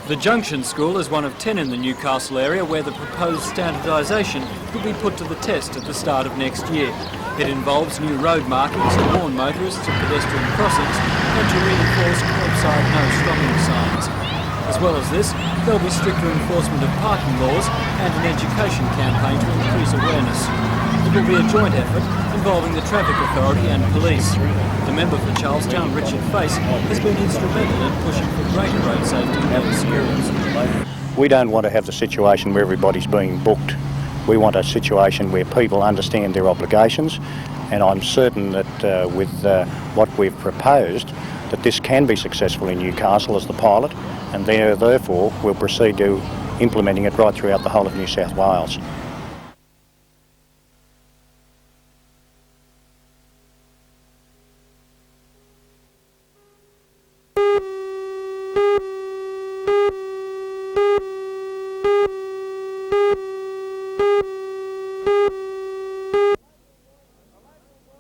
The Junction School is one of 10 in the Newcastle area where the proposed standardisation could be put to the test at the start of next year. It involves new road markings to warn motorists of pedestrian crossings and to reinforce curbside no stopping signs. As well as this, there'll be stricter enforcement of parking laws and an education campaign to increase awareness. It will be a joint effort involving the Traffic Authority and police. The member for Charlestown, Richard Face, has been instrumental in pushing for greater road safety at schools. We don't want to have the situation where everybody's being booked. We want a situation where people understand their obligations, and I'm certain that with what we've proposed, that this can be successful in Newcastle as the pilot, and therefore we'll proceed to implementing it right throughout the whole of New South Wales.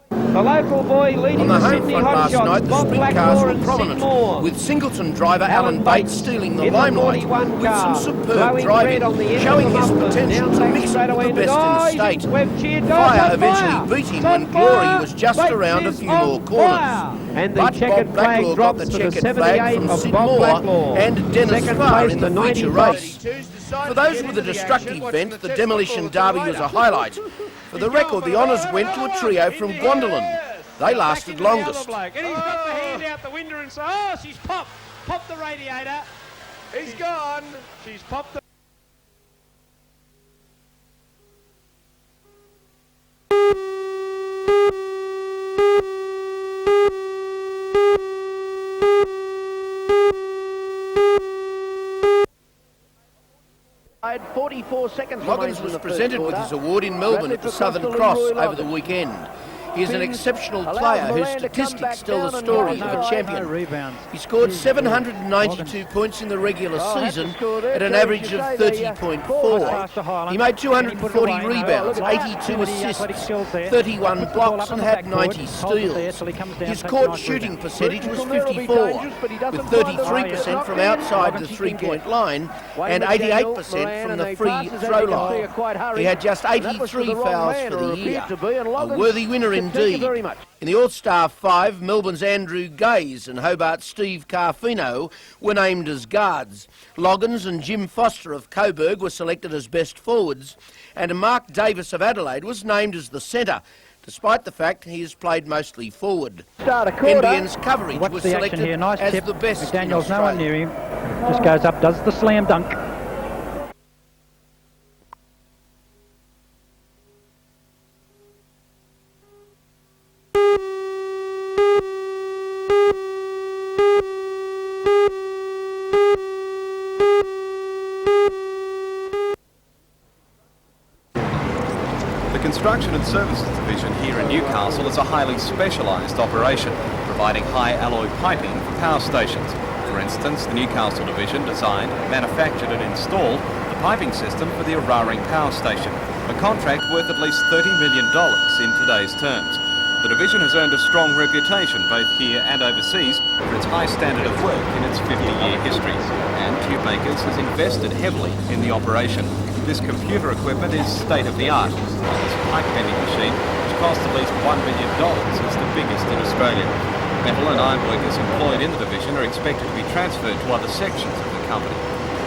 The local boy leading the Sydney hot shots, last night, the sprint cars were prominent, with Singleton driver Alan Bates stealing the limelight with some superb driving, showing his potential to mix it with the best in the state. Fire eventually beat him when Glory was just around a few more corners. But Bob Blacklaw got the checkered flag from Sid Moore and Dennis Farr in the feature race. For those with a destructive bent, the Demolition Derby was a highlight. For the record, the honours went to a trio from Guandolen. They lasted longest. And he's got the hand out the window and said, oh, she's popped the radiator. He's gone. She's popped the... Loggins was presented with his award in Melbourne at the Southern Cross over the weekend. He is an exceptional player whose statistics tell the story of a champion. He scored 792 points in the regular season at an average of 30.4. He made 240 rebounds, 82 assists, 31 blocks and had 90 steals. His court shooting percentage was 54, with 33% from outside the three-point line and 88% from the free throw line. He had just 83 fouls for the year. A worthy winner indeed. In the All-Star 5, Melbourne's Andrew Gaze and Hobart's Steve Carfino were named as guards. Loggins and Jim Foster of Coburg were selected as best forwards, and Mark Davis of Adelaide was named as the centre, despite the fact he has played mostly forward. NBN's coverage was selected here. Nice as tip. the best McDaniel's in no one Australia. near him. Just goes up, does the slam dunk. The Construction and Services Division here in Newcastle is a highly specialised operation, providing high alloy piping for power stations. For instance, the Newcastle Division designed, manufactured and installed the piping system for the Araring Power Station, a contract worth at least $30 million in today's terms. The division has earned a strong reputation both here and overseas for its high standard of work in its 50-year history, and Tube Makers has invested heavily in the operation. This computer equipment is state-of-the-art, while this pipe bending machine, which costs at least $1 million, is the biggest in Australia. Metal and iron workers employed in the division are expected to be transferred to other sections of the company.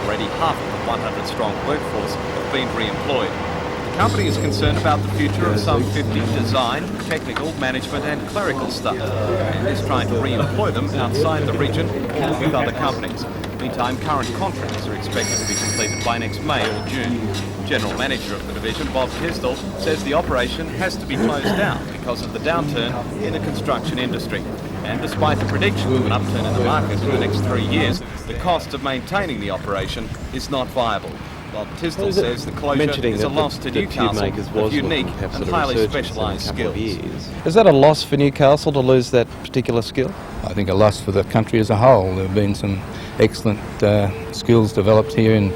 Already half of the 100-strong workforce have been re-employed. The company is concerned about the future of some 50 design, technical, management and clerical staff, and is trying to re-employ them outside the region or with other companies. Meantime, current contracts are expected to be completed by next May or June. General Manager of the division, Bob Tisdall, says the operation has to be closed down because of the downturn in the construction industry. And despite the prediction of an upturn in the market in the next 3 years, the cost of maintaining the operation is not viable. Bob Tisdall says the closure is a loss to Newcastle of unique and highly specialised skills. Is that a loss for Newcastle to lose that particular skill? I think a loss for the country as a whole. There have been some excellent skills developed here in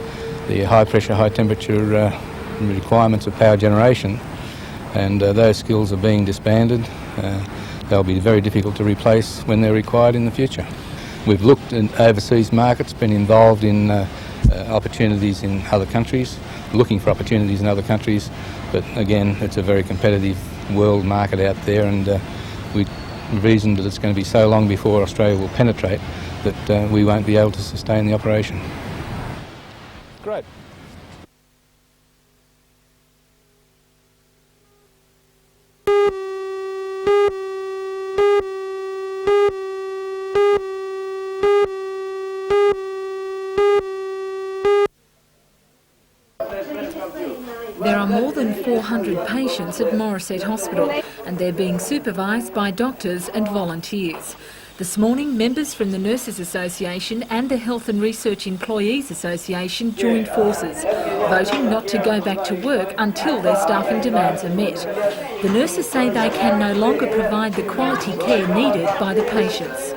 the high pressure, high temperature requirements of power generation, and those skills are being disbanded. They'll be very difficult to replace when they're required in the future. We've looked in overseas markets, been involved in opportunities in other countries, looking for opportunities in other countries, but again, it's a very competitive world market out there, and we reasoned that it's going to be so long before Australia will penetrate that we won't be able to sustain the operation. Great. There are more than 400 patients at Morisset Hospital, and they're being supervised by doctors and volunteers. This morning, members from the Nurses Association and the Health and Research Employees Association joined forces, voting not to go back to work until their staffing demands are met. The nurses say they can no longer provide the quality care needed by the patients.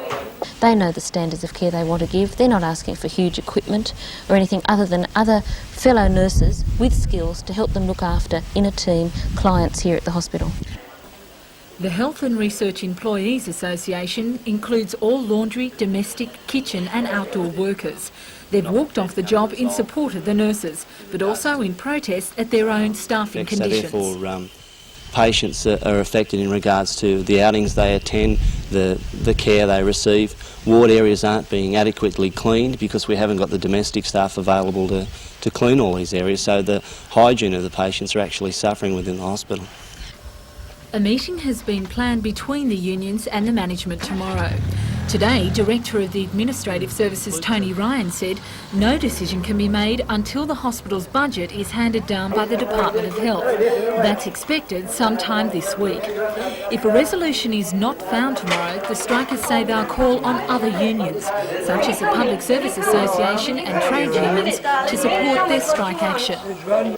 They know the standards of care they want to give. They're not asking for huge equipment or anything other than other fellow nurses with skills to help them look after, in a team, clients here at the hospital. The Health and Research Employees Association includes all laundry, domestic, kitchen and outdoor workers. They've walked off the job in support of the nurses, but also in protest at their own staffing conditions. Patients are affected in regards to the outings they attend, the care they receive. Ward areas aren't being adequately cleaned because we haven't got the domestic staff available to clean all these areas, so the hygiene of the patients are actually suffering within the hospital. A meeting has been planned between the unions and the management tomorrow. Today, Director of the Administrative Services Tony Ryan said no decision can be made until the hospital's budget is handed down by the Department of Health. That's expected sometime this week. If a resolution is not found tomorrow, the strikers say they'll call on other unions, such as the Public Service Association and trade unions, to support their strike action.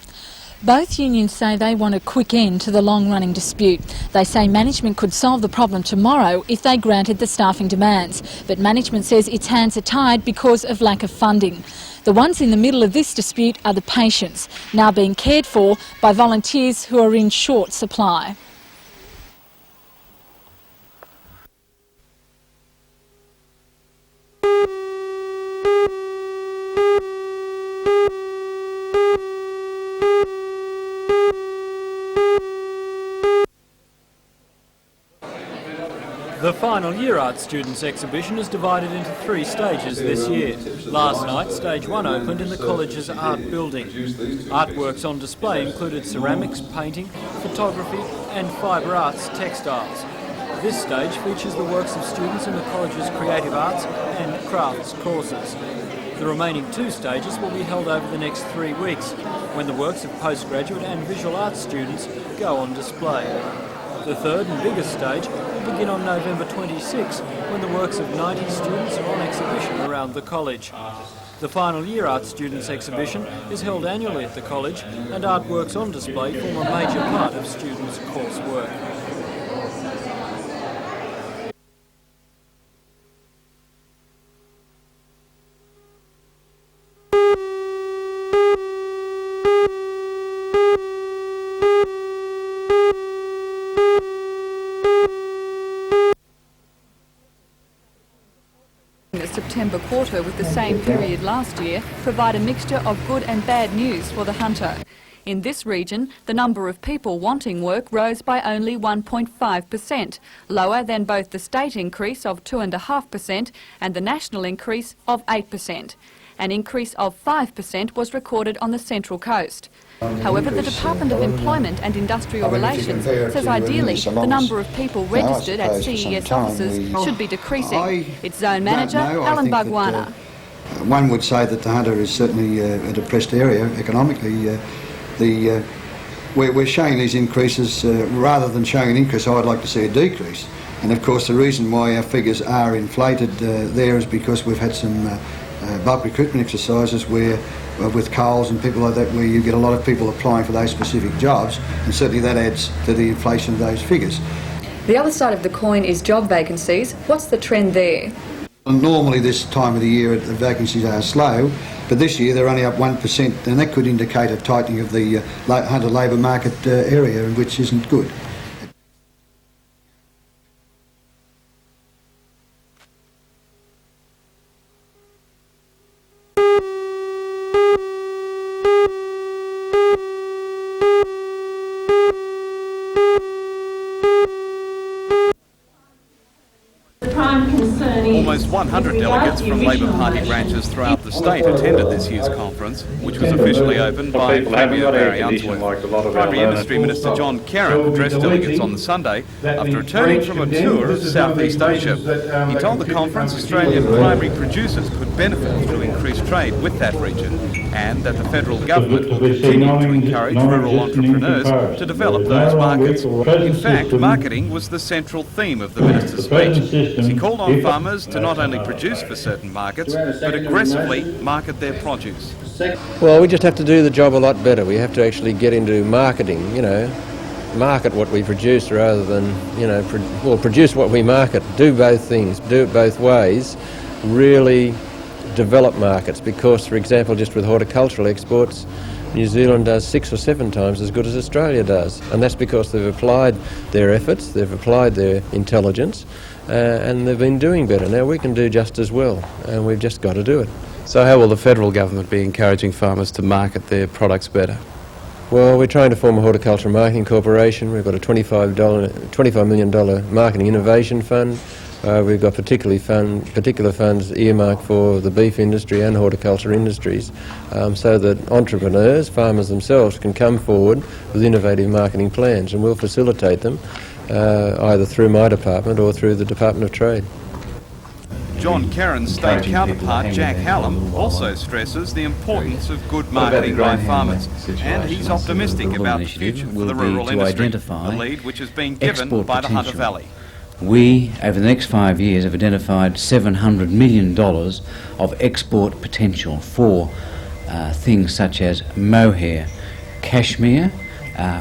Both unions say they want a quick end to the long-running dispute. They say management could solve the problem tomorrow if they granted the staffing demands, but management says its hands are tied because of lack of funding. The ones in the middle of this dispute are the patients, now being cared for by volunteers who are in short supply. The final year art students exhibition is divided into 3 stages this year. Last night, stage 1 opened in the college's art building. Artworks on display included ceramics, painting, photography and fibre arts textiles. This stage features the works of students in the college's creative arts and crafts courses. The remaining 2 stages will be held over the next 3 weeks, when the works of postgraduate and visual arts students go on display. The third and biggest stage will begin on November 26, when the works of 90 students are on exhibition around the college. The final year art students exhibition is held annually at the college, and artworks on display form a major part of students' coursework. The September quarter with the same period last year provide a mixture of good and bad news for the hunter. In this region, the number of people wanting work rose by only 1.5%, lower than both the state increase of 2.5% and the national increase of 8%. An increase of 5% was recorded on the Central Coast. However, the Department of Employment and Industrial Relations says ideally the number of people registered at CES offices should be decreasing. Its zone manager, Alan Bugwana. One would say that the hunter is certainly a depressed area economically. We're showing these increases rather than showing an increase. I'd like to see a decrease. And of course the reason why our figures are inflated there is because we've had some bulk recruitment exercises where with Coles and people like that, where you get a lot of people applying for those specific jobs, and certainly that adds to the inflation of those figures. The other side of the coin is job vacancies. What's the trend there? Normally this time of the year the vacancies are slow, but this year they're only up 1%, and that could indicate a tightening of the hunter labour market area, which isn't good. Almost 100 delegates from Labor Party branches throughout the state attended this year's conference, which was officially opened by Premier Barry Unsworth. Primary Industry Minister John Kerrin addressed delegates on the Sunday after returning from a tour of Southeast Asia. He told the conference Australian primary producers could benefit through increased trade with that region, and that the federal government will continue to encourage rural entrepreneurs to develop those markets. In fact, marketing was the central theme of the minister's speech, as he called on farmers to not only produce for certain markets, but aggressively market their produce. Well, we just have to do the job a lot better. We have to actually get into marketing, market what we produce rather than, produce what we market. Do both things, do it both ways, really develop markets, because, for example, just with horticultural exports, New Zealand does 6 or 7 times as good as Australia does, and that's because they've applied their efforts, they've applied their intelligence, and they've been doing better. Now we can do just as well, and we've just got to do it. So how will the federal government be encouraging farmers to market their products better? Well, we're trying to form a horticultural marketing corporation. We've got a $25 million marketing innovation fund. We've got particular funds earmarked for the beef industry and horticulture industries, so that entrepreneurs, farmers themselves, can come forward with innovative marketing plans, and we'll facilitate them either through my department or through the Department of Trade. John Kerrin's state counterpart, Jack Hallam, also stresses the importance of good marketing by farmers, and he's optimistic about the future for the rural industry, the lead which is being given by the Hunter Valley. We, over the next 5 years, have identified $700 million of export potential for things such as mohair, cashmere,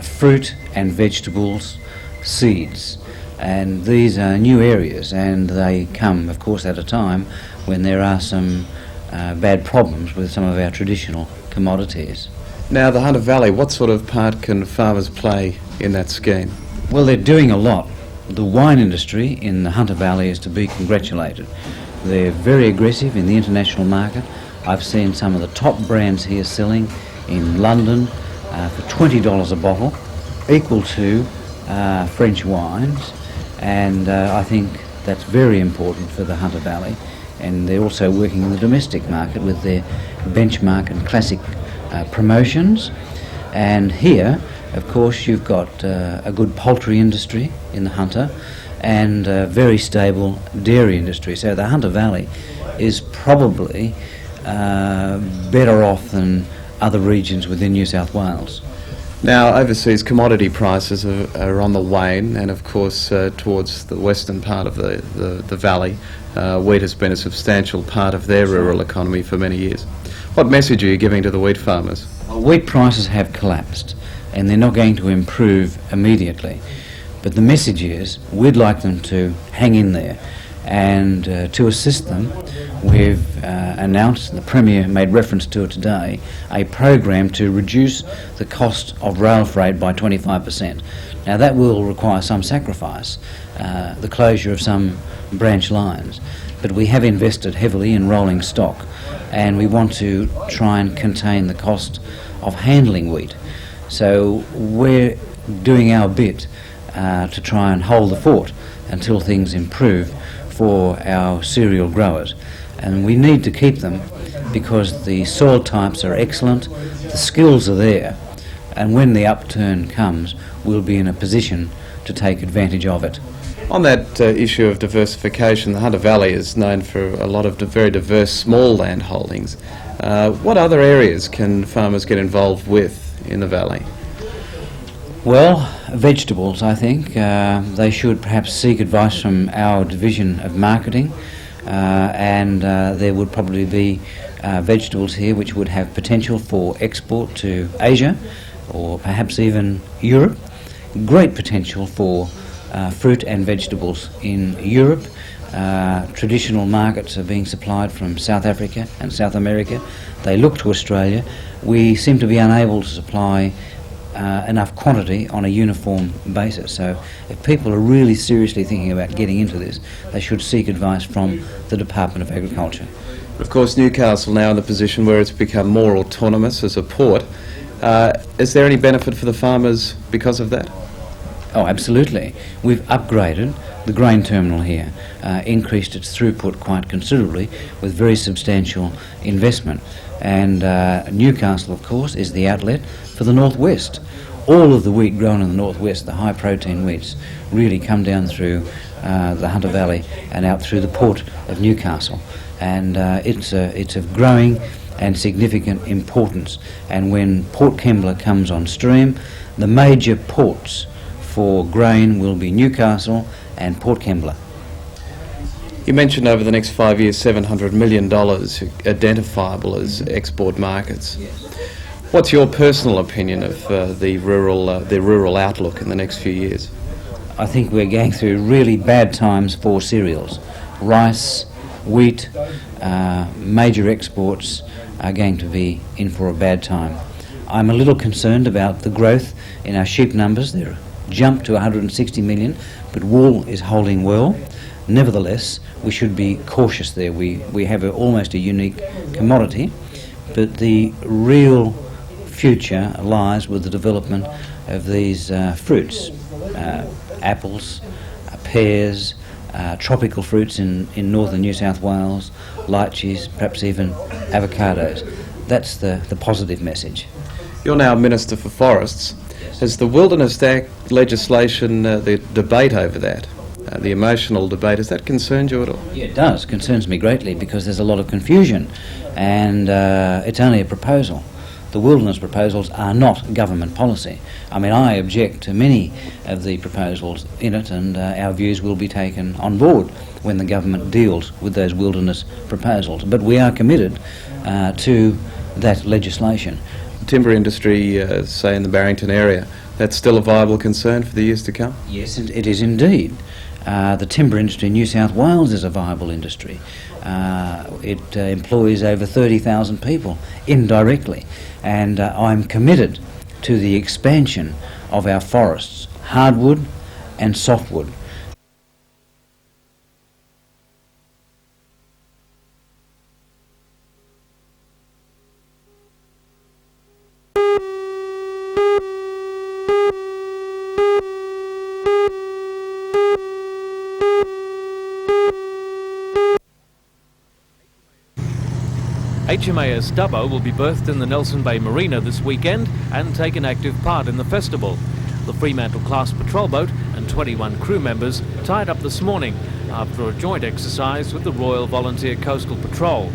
fruit and vegetables, seeds. And these are new areas, and they come, of course, at a time when there are some bad problems with some of our traditional commodities. Now, the Hunter Valley, what sort of part can farmers play in that scheme? Well, they're doing a lot. The wine industry in the Hunter Valley is to be congratulated. They're very aggressive in the international market. I've seen some of the top brands here selling in London for $20 a bottle, equal to French wines, and I think that's very important for the Hunter Valley. And they're also working in the domestic market with their benchmark and classic promotions. And here, of course, you've got a good poultry industry in the Hunter and a very stable dairy industry. So the Hunter Valley is probably better off than other regions within New South Wales. Now, overseas commodity prices are on the wane, and of course towards the western part of the valley, wheat has been a substantial part of their rural economy for many years. What message are you giving to the wheat farmers? Well, wheat prices have collapsed, and they're not going to improve immediately. But the message is, we'd like them to hang in there, and to assist them, we've announced, and the Premier made reference to it today, a program to reduce the cost of rail freight by 25%. Now that will require some sacrifice, the closure of some branch lines, but we have invested heavily in rolling stock, and we want to try and contain the cost of handling wheat. So we're doing our bit to try and hold the fort until things improve for our cereal growers. And we need to keep them because the soil types are excellent, the skills are there, and when the upturn comes, we'll be in a position to take advantage of it. On that issue of diversification, the Hunter Valley is known for a lot of very diverse small land holdings. What other areas can farmers get involved with in the valley? Well, vegetables, I think. They should perhaps seek advice from our division of marketing, and there would probably be vegetables here which would have potential for export to Asia or perhaps even Europe. Great potential for fruit and vegetables in Europe. Traditional markets are being supplied from South Africa and South America. They look to Australia. We seem to be unable to supply enough quantity on a uniform basis. So if people are really seriously thinking about getting into this, they should seek advice from the Department of Agriculture. Of course, Newcastle now in a position where it's become more autonomous as a port. Is there any benefit for the farmers because of that? Oh, absolutely. We've upgraded the grain terminal here, increased its throughput quite considerably with very substantial investment. And Newcastle, of course, is the outlet for the northwest. All of the wheat grown in the northwest, the high protein wheats, really come down through the Hunter Valley and out through the port of Newcastle. And it's of growing and significant importance. And when Port Kembla comes on stream, the major ports for grain will be Newcastle and Port Kembla. You mentioned over the next 5 years $700 million identifiable as export markets. What's your personal opinion of the rural outlook in the next few years? I think we're going through really bad times for cereals. Rice, wheat, major exports are going to be in for a bad time. I'm a little concerned about the growth in our sheep numbers. They're jumped to 160 million, but wool is holding well. Nevertheless, we should be cautious there. We have almost a unique commodity, but the real future lies with the development of these fruits, apples, pears, tropical fruits in northern New South Wales, lychees, perhaps even avocados. That's the positive message. You're now Minister for Forests. Has the Wilderness Act legislation, the debate over that, the emotional debate, has that concerned you at all? Yeah, it does. It concerns me greatly because there's a lot of confusion and it's only a proposal. The wilderness proposals are not government policy. I mean, I object to many of the proposals in it, and our views will be taken on board when the government deals with those wilderness proposals. But we are committed to that legislation. The timber industry, say in the Barrington area, that's still a viable concern for the years to come? Yes, it is indeed. The timber industry in New South Wales is a viable industry. It employs over 30,000 people indirectly, and I'm committed to the expansion of our forests, hardwood and softwood. HMAS Dubbo will be berthed in the Nelson Bay Marina this weekend and take an active part in the festival. The Fremantle-class patrol boat and 21 crew members tied up this morning after a joint exercise with the Royal Volunteer Coastal Patrol.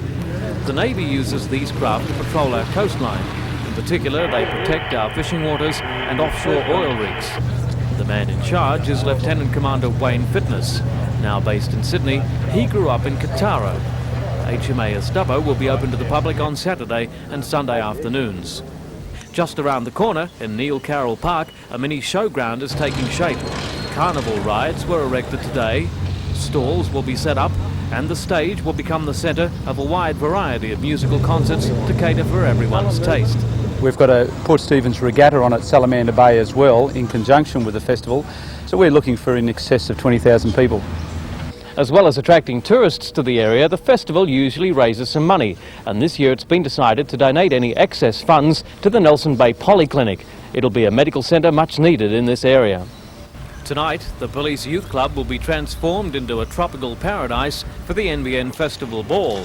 The Navy uses these craft to patrol our coastline. In particular, they protect our fishing waters and offshore oil rigs. The man in charge is Lieutenant Commander Wayne Fitness. Now based in Sydney, he grew up in Kataro. HMAS Dubbo will be open to the public on Saturday and Sunday afternoons. Just around the corner, in Neil Carroll Park, a mini showground is taking shape. Carnival rides were erected today, stalls will be set up, and the stage will become the centre of a wide variety of musical concerts to cater for everyone's taste. We've got a Port Stephens regatta on at Salamander Bay as well, in conjunction with the festival, so we're looking for in excess of 20,000 people. As well as attracting tourists to the area, the festival usually raises some money, and this year it's been decided to donate any excess funds to the Nelson Bay Polyclinic. It'll be a medical centre much needed in this area. Tonight, the Police Youth Club will be transformed into a tropical paradise for the NBN Festival Ball.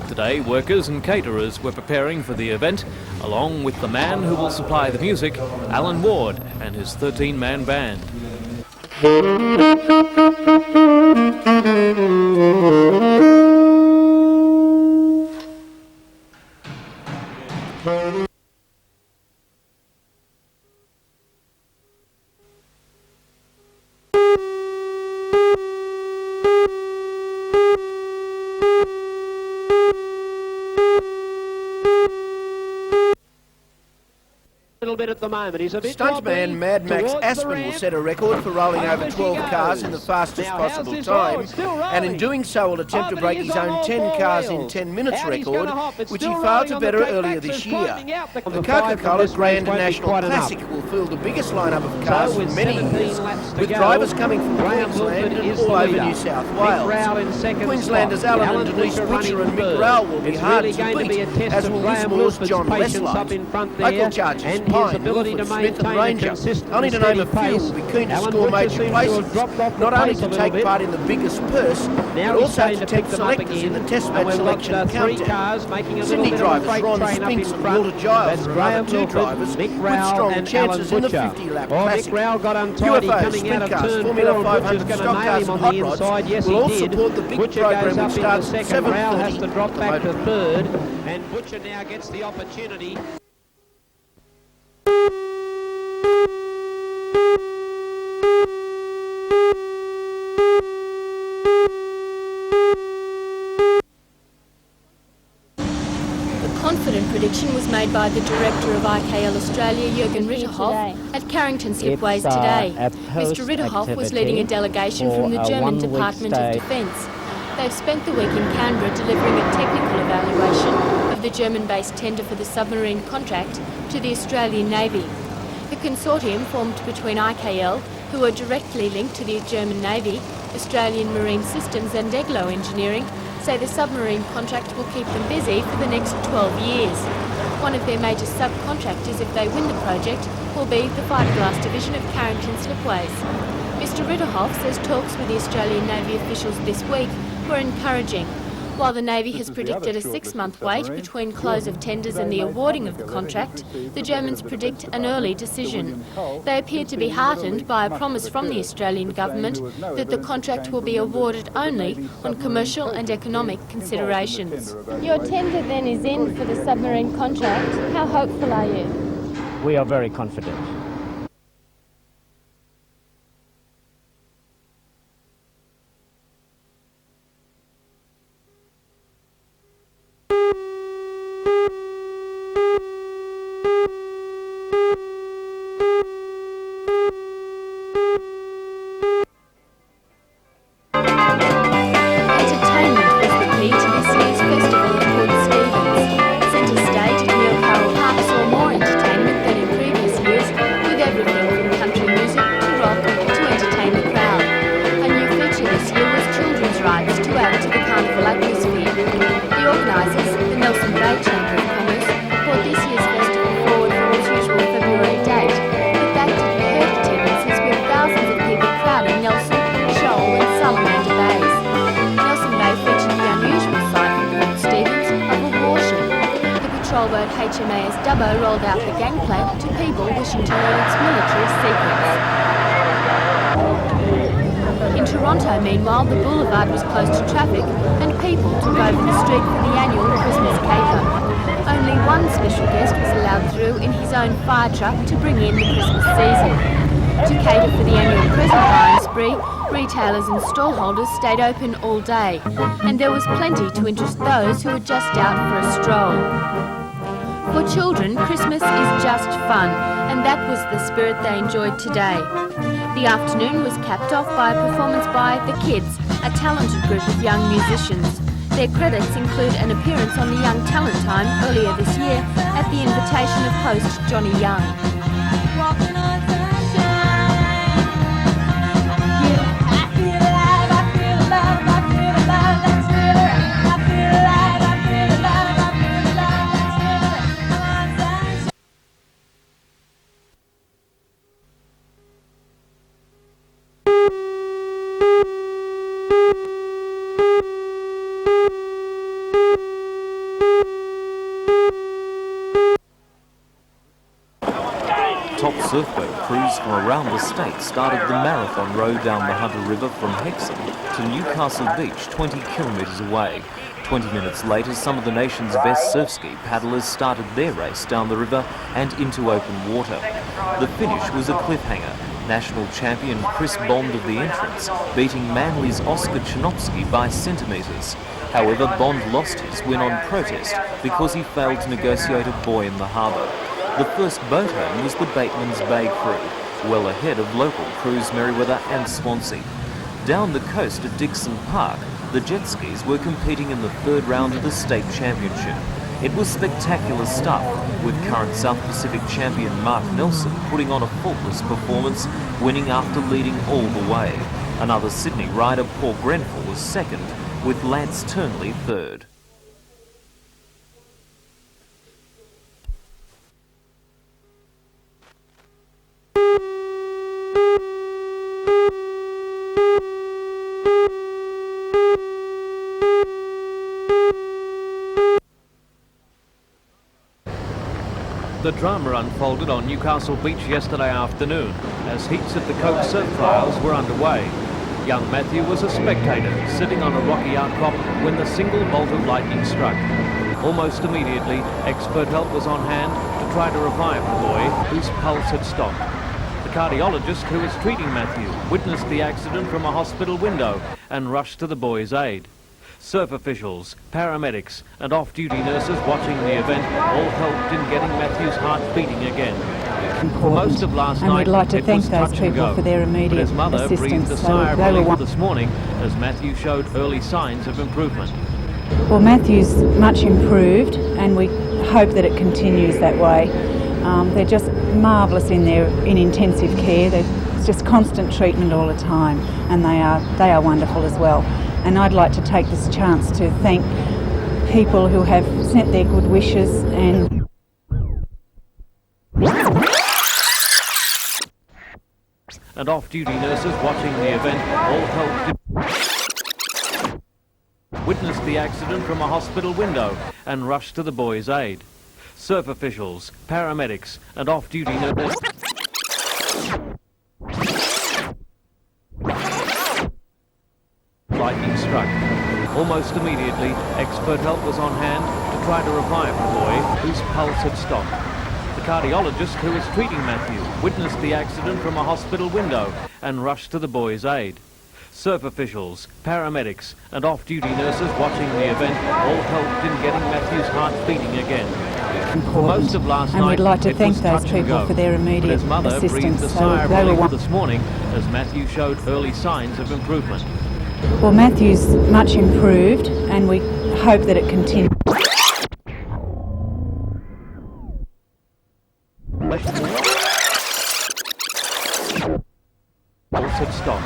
Today, workers and caterers were preparing for the event, along with the man who will supply the music, Alan Ward, and his 13-man band. Bit at the moment. He's a bit Stuntman Mad Max Aspen will set a record for rolling over 12 cars in the fastest possible time, and in doing so will attempt to break his own 10 cars in 10 minutes record, which he failed to better earlier this year. The Coca-Cola Grand National Classic will fill the biggest lineup of cars in many years, with drivers coming from Queensland and all over New South Wales. Queenslanders Alan and Denise Butcher and Mick Rowell will be hard to beat, as will Lismore's John Westlight. Local judges Pine Ryan, ability to Milford, Smith and maintain a Ranger. consistent Only to and name a steady few pace. will be keen to Alan score Butcher major seems to have places, dropped off the not only pace a to little take bit. part in the biggest purse, Now but he's also starting to to pick tempt them up selectors again. in the test And match we've selection got three countdown. cars making a little Sydney bit drivers of a freight Ron train up in Spinks and front. Walter Giles That's are Graham another two Milford, drivers Mick with Rowell strong and chances Alan in the Butcher. 50-lap Oh, classic. Mick Rowell got untidy UFOs, coming out of sprint cars, turn Formula 4. 500 Butcher's going to stock nail cars him and on hot the rods inside. Yes, will all he did. support the big Butcher program goes which up into starts at second. Rowell has 7:30 to drop at the back motor. to third. And Butcher now gets the opportunity. Confident prediction was made by the director of IKL Australia, Jürgen Ritterhoff, at Carrington Slipways today. Mr Ritterhoff was leading a delegation from the German Department of Defence. They've spent the week in Canberra delivering a technical evaluation of the German-based tender for the submarine contract to the Australian Navy. The consortium formed between IKL, who are directly linked to the German Navy, Australian Marine Systems and Eglo Engineering, say the submarine contract will keep them busy for the next 12 years. One of their major subcontractors, if they win the project, will be the fiberglass division of Carrington Slipways. Mr Ritterhoff says talks with the Australian Navy officials this week were encouraging. While the Navy has predicted a 6-month wait between close of tenders and the awarding of the contract, the Germans predict an early decision. They appear to be heartened by a promise from the Australian government that the contract will be awarded only on commercial and economic considerations. Your tender then is in for the submarine contract. How hopeful are you? We are very confident. HMAS Dubbo rolled out the gangplank to people wishing to learn its military secrets. In Toronto, meanwhile, the boulevard was closed to traffic and people took over the street for the annual Christmas caper. Only one special guest was allowed through in his own fire truck to bring in the Christmas season. To cater for the annual present buying spree, retailers and stallholders stayed open all day, and there was plenty to interest those who were just out for a stroll. For children, Christmas is just fun, and that was the spirit they enjoyed today. The afternoon was capped off by a performance by The Kids, a talented group of young musicians. Their credits include an appearance on the Young Talent Time earlier this year at the invitation of host Johnny Young. Top surfboat crews from around the state started the marathon row down the Hunter River from Hexham to Newcastle Beach, 20 kilometres away. 20 minutes later, some of the nation's best surf ski paddlers started their race down the river and into open water. The finish was a cliffhanger. National champion Chris Bond of the entrance, beating Manly's Oscar Chinopsky by centimetres. However, Bond lost his win on protest because he failed to negotiate a buoy in the harbour. The first boat home was the Bateman's Bay crew, well ahead of local crews Merewether and Swansea. Down the coast at Dixon Park, the jet skis were competing in the third round of the state championship. It was spectacular stuff, with current South Pacific champion Mark Nelson putting on a faultless performance, winning after leading all the way. Another Sydney rider, Paul Grenfell, was second, with Lance Turnley third. The drama unfolded on Newcastle Beach yesterday afternoon as heats of the Coke surf trials were underway. Young Matthew was a spectator sitting on a rocky outcrop when the single bolt of lightning struck. Almost immediately, expert help was on hand to try to revive the boy whose pulse had stopped. The cardiologist who was treating Matthew witnessed the accident from a hospital window and rushed to the boy's aid. Surf officials, paramedics and off-duty nurses watching the event all helped in getting Matthew's heart beating again. For most of last night, we'd like to it thank was those touch and people go. for their immediate But his mother assistance. breathed a sigh of They were relief this morning as Matthew showed early signs of improvement. Well, Matthew's much improved, and we hope that it continues that way. They're just marvellous in intensive care. It's just constant treatment all the time, and they are wonderful as well. And I'd like to take this chance to thank people who have sent their good wishes and off-duty nurses watching the event all helped witnessed the accident from a hospital window and rushed to the boy's aid. Surf officials, paramedics and off-duty nurses lightning struck. Almost immediately, expert help was on hand to try to revive the boy whose pulse had stopped. The cardiologist who was treating Matthew witnessed the accident from a hospital window and rushed to the boy's aid. Surf officials, paramedics and off-duty nurses watching the event all helped in getting Matthew's heart beating again. For most of last and night, we'd like to it thank was those touch and people go. for their But immediate his mother assistance. breathed a sigh of They were relief this morning as Matthew showed early signs of improvement. Well, Matthew's much improved, and we hope that it continues. Pulse had stopped.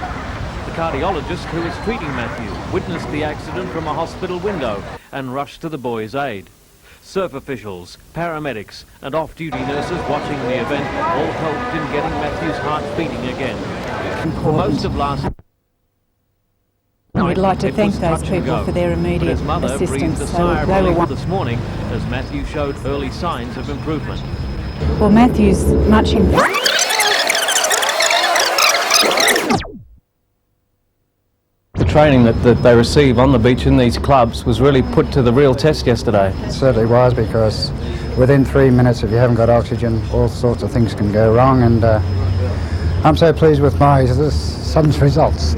The cardiologist who was treating Matthew witnessed the accident from a hospital window and rushed to the boy's aid. Surf officials, paramedics and off-duty nurses watching the event all helped in getting Matthew's heart beating again. For most of last We'd like to it thank was those touch and people go. for their But immediate his mother breathed assistance. a sigh of They were relief this morning as Matthew showed early signs of improvement. Well, Matthew's much improved. The training that they receive on the beach in these clubs was really put to the real test yesterday. It certainly was, because within 3 minutes, if you haven't got oxygen, all sorts of things can go wrong, and I'm so pleased with my son's results.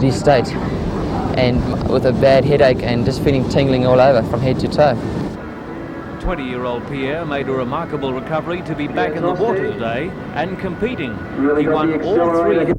This state, and with a bad headache and just feeling tingling all over from head to toe. 20-year-old Pierre made a remarkable recovery to be back in the water today and competing. He won all three.